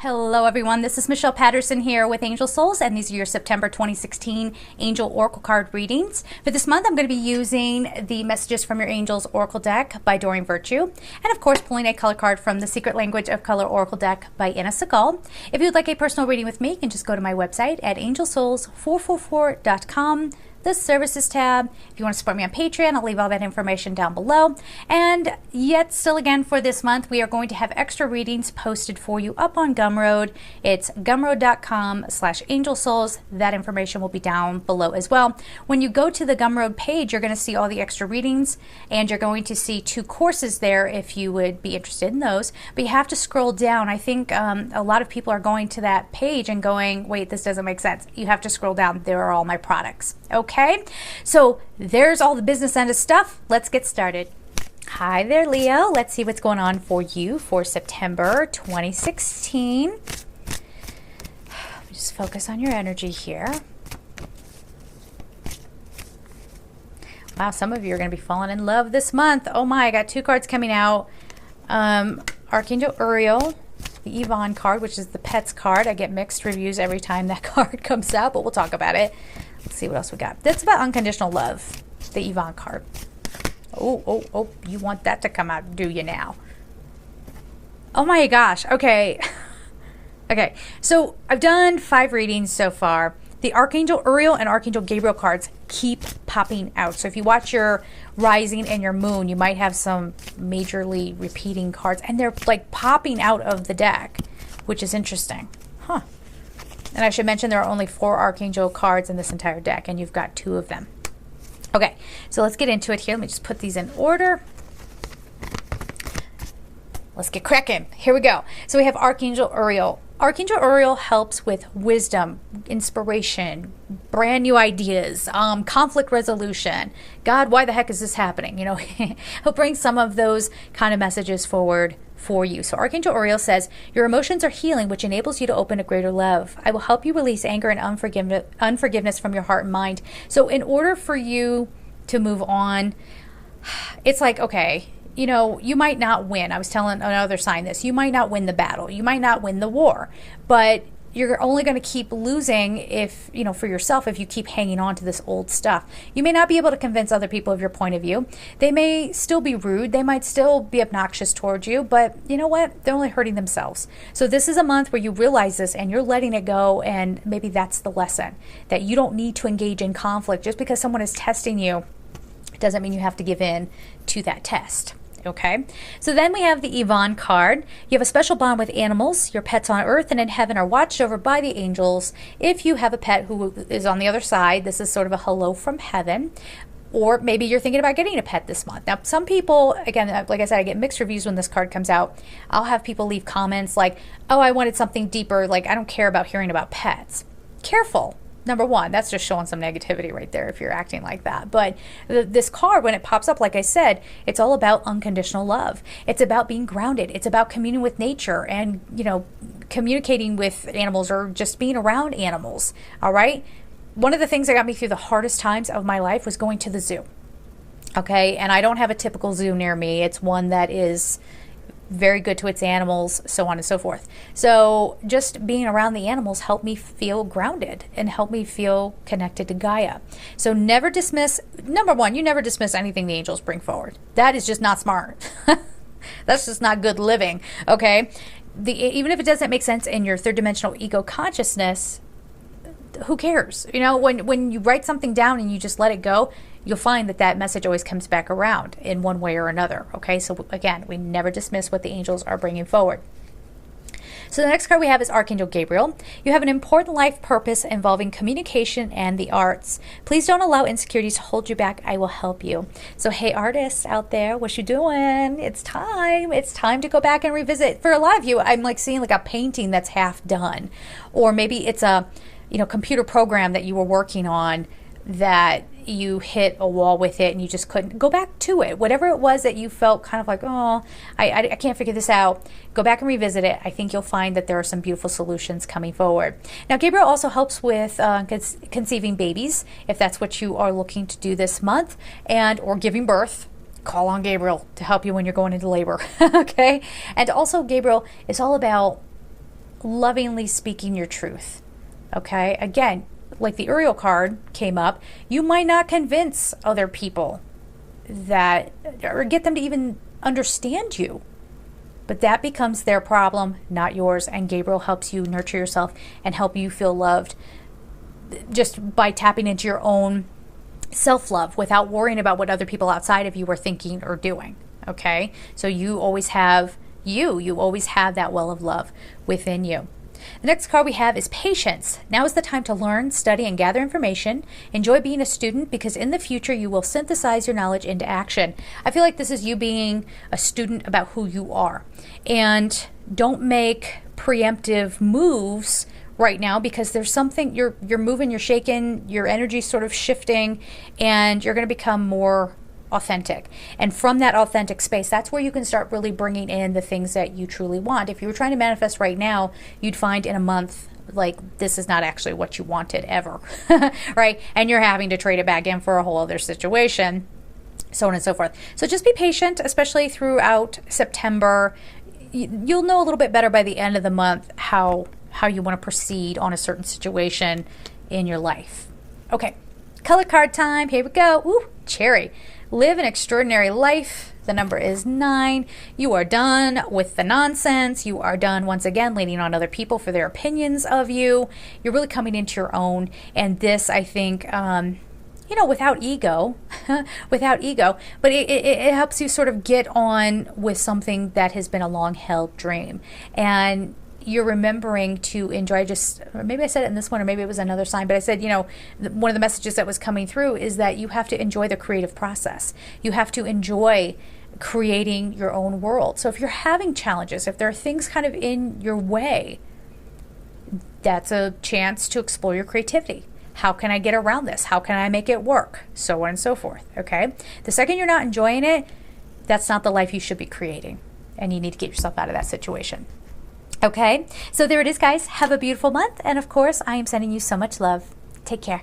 Hello everyone, this is Michelle Patterson here with Angel Souls, and these are your September 2016 Angel Oracle card readings. For this month, I'm going to be using the Messages from Your Angels Oracle deck by Doreen Virtue, and of course pulling a color card from the Secret Language of Color Oracle deck by Anna Segal. If you would like a personal reading with me, you can just go to my website at angelsouls444.com. the services tab. If you want to support me on Patreon, I'll leave all that information down below. And yet still again for this month, we are going to have extra readings posted for you up on Gumroad. It's gumroad.com/angelsouls. That information will be down below as well. When you go to the Gumroad page, you're going to see all the extra readings, and you're going to see 2 courses there if you would be interested in those. But you have to scroll down. I think a lot of people are going to that page and going, wait, this doesn't make sense. You have to scroll down. There are all my products. Okay, so there's all the business end of stuff. Let's get started. Hi there, Leo. Let's see what's going on for you for September 2016. Just focus on your energy here. Wow, some of you are going to be falling in love this month. Oh my, I got 2 cards coming out. Archangel Uriel, the Yvonne card, which is the pets card. I get mixed reviews every time that card comes out, but we'll talk about it. Let's see what else we got. That's about unconditional love, the Yvonne card. Oh, you want that to come out, do you now? Oh my gosh, okay. Okay, so I've done 5 readings so far. The Archangel Uriel and Archangel Gabriel cards keep popping out. So if you watch your rising and your moon, you might have some majorly repeating cards, and they're like popping out of the deck, which is interesting. Huh. And I should mention there are only 4 Archangel cards in this entire deck, and you've got 2 of them. Okay, so let's get into it here. Let me just put these in order. Let's get cracking. Here we go. So we have Archangel Uriel. Archangel Uriel helps with wisdom, inspiration, brand new ideas, conflict resolution. God, why the heck is this happening? You know, he'll bring some of those kind of messages forward for you. So Archangel Uriel says, your emotions are healing, which enables you to open a greater love. I will help you release anger and unforgiveness from your heart and mind. So in order for you to move on, it's like, okay, you know, you might not win. I was telling another sign this. You might not win the battle. You might not win the war. But you're only going to keep losing if, you know, for yourself, if you keep hanging on to this old stuff. You may not be able to convince other people of your point of view. They may still be rude. They might still be obnoxious towards you. But you know what? They're only hurting themselves. So this is a month where you realize this and you're letting it go. And maybe that's the lesson, that you don't need to engage in conflict. Just because someone is testing you doesn't mean you have to give in to that test. Okay, so then we have the Yvonne card. You have a special bond with animals. Your pets on earth and in heaven are watched over by the angels. If you have a pet who is on the other side, this is sort of a hello from heaven. Or maybe you're thinking about getting a pet this month. Now, some people, again, like I said, I get mixed reviews when this card comes out. I'll have people leave comments like, oh, I wanted something deeper. Like, I don't care about hearing about pets. Careful. Number one, that's just showing some negativity right there if you're acting like that. But this card, when it pops up, like I said, it's all about unconditional love. It's about being grounded. It's about communing with nature and, you know, communicating with animals or just being around animals. All right. One of the things that got me through the hardest times of my life was going to the zoo. Okay. And I don't have a typical zoo near me. It's one that is very good to its animals, so on and so forth. So just being around the animals helped me feel grounded and helped me feel connected to Gaia. So never dismiss, number one, you never dismiss anything the angels bring forward. That is just not smart. That's just not good living, okay? Even if it doesn't make sense in your 3rd dimensional ego consciousness, who cares? You know, when you write something down and you just let it go, you'll find that that message always comes back around in one way or another. Okay, so again, we never dismiss what the angels are bringing forward. So the next card we have is Archangel Gabriel. You have an important life purpose involving communication and the arts. Please don't allow insecurities to hold you back. I will help you. So hey, artists out there, what you doing? It's time. It's time to go back and revisit. For a lot of you, I'm like seeing like a painting that's half done, or maybe it's a, you know, computer program that you were working on that you hit a wall with it and you just couldn't go back to it. Whatever it was that you felt kind of like, oh, I can't figure this out, go back and revisit it. I think you'll find that there are some beautiful solutions coming forward. Now, Gabriel also helps with conceiving babies, if that's what you are looking to do this month, and or giving birth. Call on Gabriel to help you when you're going into labor. Okay? And also, Gabriel is all about lovingly speaking your truth. Okay, again, like the Uriel card came up, you might not convince other people that, or get them to even understand you. But that becomes their problem, not yours. And Gabriel helps you nurture yourself and help you feel loved just by tapping into your own self-love without worrying about what other people outside of you are thinking or doing. Okay? So you always have you always have that well of love within you. The next card we have is patience. Now is the time to learn, study, and gather information. Enjoy being a student because in the future you will synthesize your knowledge into action. I feel like this is you being a student about who you are. And don't make preemptive moves right now because there's something, you're moving, you're shaking, your energy's sort of shifting, and you're going to become more authentic. And from that authentic space, that's where you can start really bringing in the things that you truly want. If you were trying to manifest right now, you'd find in a month, like, this is not actually what you wanted ever, right? And you're having to trade it back in for a whole other situation, so on and so forth. So just be patient, especially throughout September. You'll know a little bit better by the end of the month how you want to proceed on a certain situation in your life. Okay, color card time. Here we go. Ooh, cherry. Live an extraordinary life. The number is 9. You are done with the nonsense. You are done, once again, leaning on other people for their opinions of you. You're really coming into your own. And this, I think, without ego, but it helps you sort of get on with something that has been a long-held dream. And you're remembering to enjoy, or maybe I said it in this one, or maybe it was another sign, but I said, one of the messages that was coming through is that you have to enjoy the creative process. You have to enjoy creating your own world. So if you're having challenges, if there are things kind of in your way, that's a chance to explore your creativity. How can I get around this? How can I make it work? So on and so forth, okay? The second you're not enjoying it, that's not the life you should be creating, and you need to get yourself out of that situation. Okay, so there it is, guys. Have a beautiful month. And of course, I am sending you so much love. Take care.